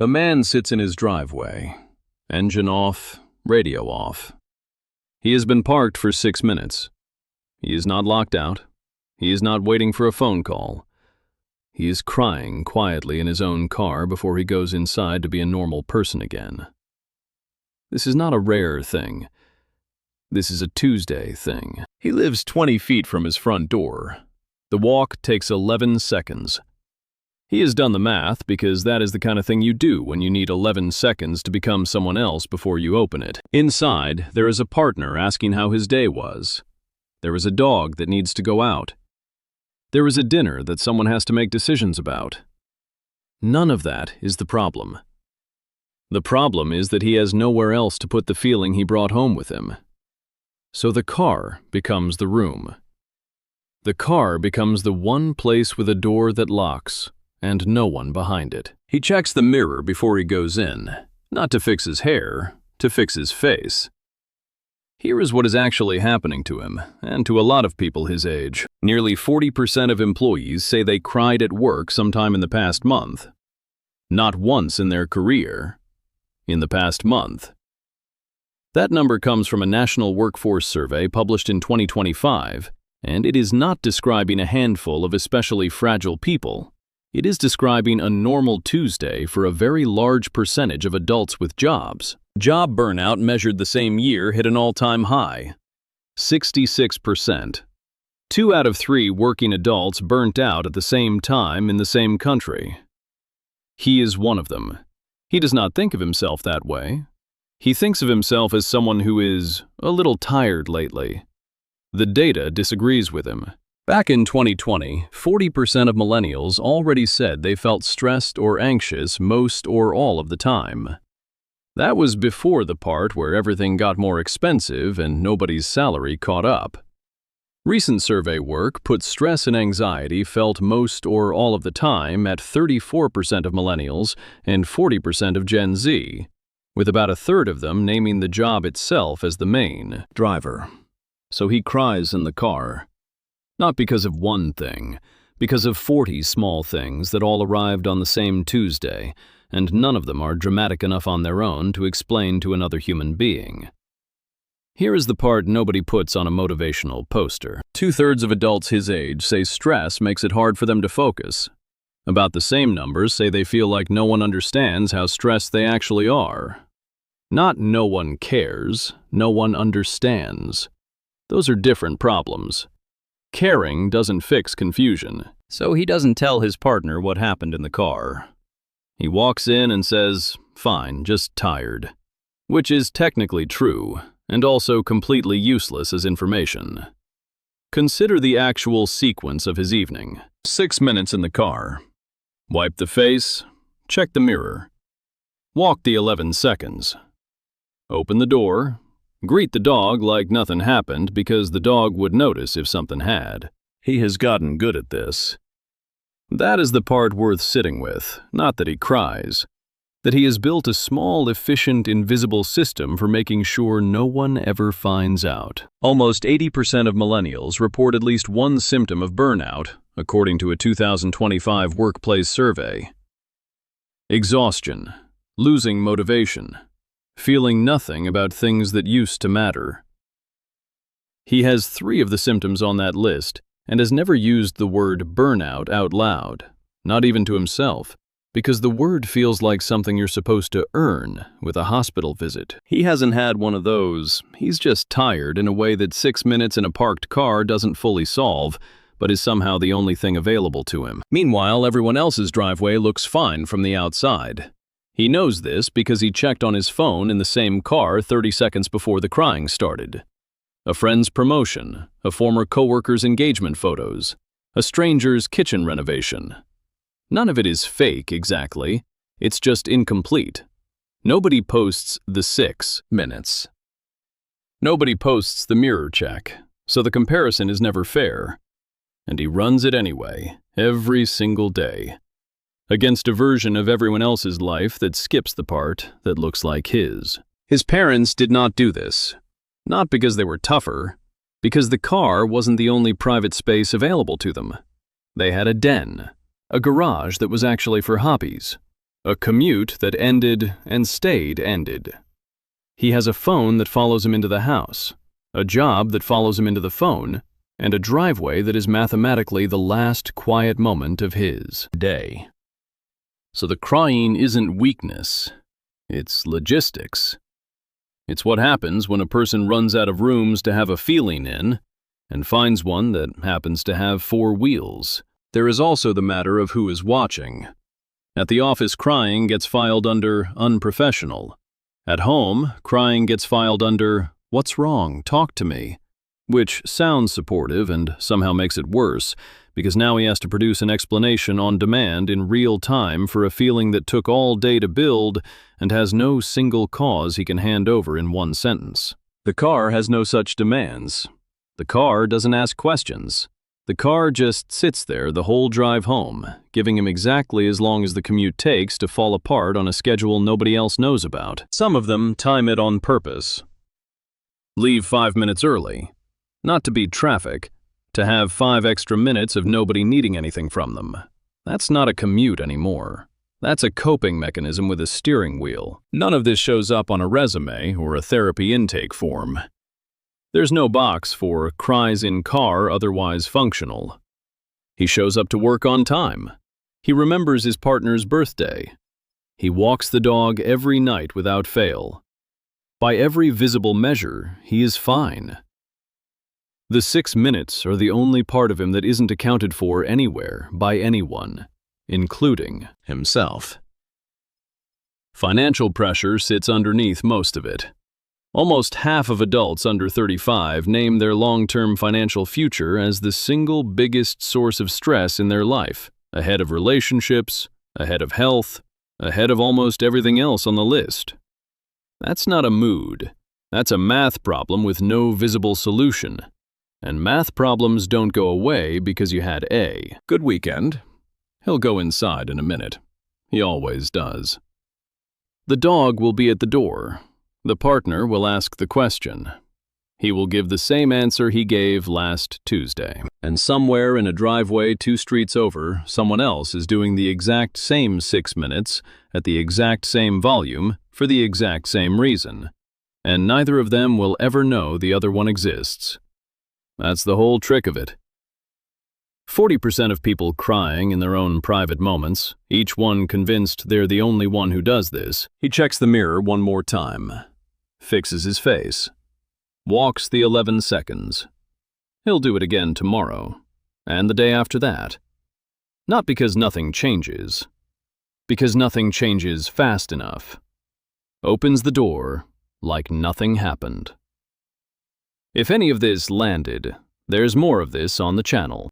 A man sits in his driveway, engine off, radio off. He has been parked for 6 minutes. He is not locked out. He is not waiting for a phone call. He is crying quietly in his own car before he goes inside to be a normal person again. This is not a rare thing. This is a Tuesday thing. He lives 20 feet from his front door. The walk takes 11 seconds. He has done the math because that is the kind of thing you do when you need 11 seconds to become someone else before you open it. Inside, there is a partner asking how his day was. There is a dog that needs to go out. There is a dinner that someone has to make decisions about. None of that is the problem. The problem is that he has nowhere else to put the feeling he brought home with him. So the car becomes the room. The car becomes the one place with a door that locks, and no one behind it. He checks the mirror before he goes in, not to fix his hair, to fix his face. Here is what is actually happening to him, and to a lot of people his age. Nearly 40% of employees say they cried at work sometime in the past month. Not once in their career. In the past month. That number comes from a national workforce survey published in 2025, and it is not describing a handful of especially fragile people. It is describing a normal Tuesday for a very large percentage of adults with jobs. Job burnout measured the same year hit an all-time high, 66%. 2 out of 3 working adults burnt out at the same time in the same country. He is one of them. He does not think of himself that way. He thinks of himself as someone who is a little tired lately. The data disagrees with him. Back in 2020, 40% of millennials already said they felt stressed or anxious most or all of the time. That was before the part where everything got more expensive and nobody's salary caught up. Recent survey work put stress and anxiety felt most or all of the time at 34% of millennials and 40% of Gen Z, with about a third of them naming the job itself as the main driver. So he cries in the car. Not because of one thing, because of 40 small things that all arrived on the same Tuesday, and none of them are dramatic enough on their own to explain to another human being. Here is the part nobody puts on a motivational poster. 2/3 of adults his age say stress makes it hard for them to focus. About the same numbers say they feel like no one understands how stressed they actually are. Not no one cares, no one understands. Those are different problems. Caring doesn't fix confusion, so he doesn't tell his partner what happened in the car. He walks in and says, "Fine, just tired," which is technically true, and also completely useless as information. Consider the actual sequence of his evening. 6 minutes in the car. Wipe the face, check the mirror. Walk the 11 seconds. Open the door. Greet the dog like nothing happened because the dog would notice if something had. He has gotten good at this. That is the part worth sitting with, not that he cries. That he has built a small, efficient, invisible system for making sure no one ever finds out. Almost 80% of millennials report at least one symptom of burnout, according to a 2025 workplace survey. Exhaustion, losing motivation, feeling nothing about things that used to matter. He has 3 of the symptoms on that list and has never used the word burnout out loud, not even to himself, because the word feels like something you're supposed to earn with a hospital visit. He hasn't had one of those. He's just tired in a way that 6 minutes in a parked car doesn't fully solve, but is somehow the only thing available to him. Meanwhile, everyone else's driveway looks fine from the outside. He knows this because he checked on his phone in the same car 30 seconds before the crying started. A friend's promotion, a former coworker's engagement photos, a stranger's kitchen renovation. None of it is fake exactly, it's just incomplete. Nobody posts the 6 minutes. Nobody posts the mirror check, so the comparison is never fair. And he runs it anyway, every single day. Against a version of everyone else's life that skips the part that looks like his. His parents did not do this. Not because they were tougher, because the car wasn't the only private space available to them. They had a den, a garage that was actually for hobbies, A commute that ended and stayed ended. He has a phone that follows him into the house, a job that follows him into the phone, and a driveway that is mathematically the last quiet moment of his day. So the crying isn't weakness, it's logistics. It's what happens when a person runs out of rooms to have a feeling in and finds one that happens to have 4 wheels. There is also the matter of who is watching. At the office, crying gets filed under unprofessional. At home, crying gets filed under what's wrong, talk to me, which sounds supportive and somehow makes it worse, because now he has to produce an explanation on demand in real time for a feeling that took all day to build and has no single cause he can hand over in one sentence. The car has no such demands. The car doesn't ask questions. The car just sits there the whole drive home, giving him exactly as long as the commute takes to fall apart on a schedule nobody else knows about. Some of them time it on purpose. Leave 5 minutes early, not to beat traffic, to have 5 extra minutes of nobody needing anything from them. That's not a commute anymore. That's a coping mechanism with a steering wheel. None of this shows up on a resume or a therapy intake form. There's no box for cries in car otherwise functional. He shows up to work on time. He remembers his partner's birthday. He walks the dog every night without fail. By every visible measure, he is fine. The 6 minutes are the only part of him that isn't accounted for anywhere by anyone, including himself. Financial pressure sits underneath most of it. Almost half of adults under 35 name their long-term financial future as the single biggest source of stress in their life, ahead of relationships, ahead of health, ahead of almost everything else on the list. That's not a mood. That's a math problem with no visible solution. And math problems don't go away because you had A. Good weekend. He'll go inside in a minute. He always does. The dog will be at the door. The partner will ask the question. He will give the same answer he gave last Tuesday. And somewhere in a driveway 2 streets over, someone else is doing the exact same 6 minutes at the exact same volume for the exact same reason. And neither of them will ever know the other one exists. That's the whole trick of it. 40% of people crying in their own private moments, each one convinced they're the only one who does this. He checks the mirror one more time, fixes his face, walks the 11 seconds. He'll do it again tomorrow, and the day after that. Not because nothing changes, because nothing changes fast enough. Opens the door like nothing happened. If any of this landed, there's more of this on the channel.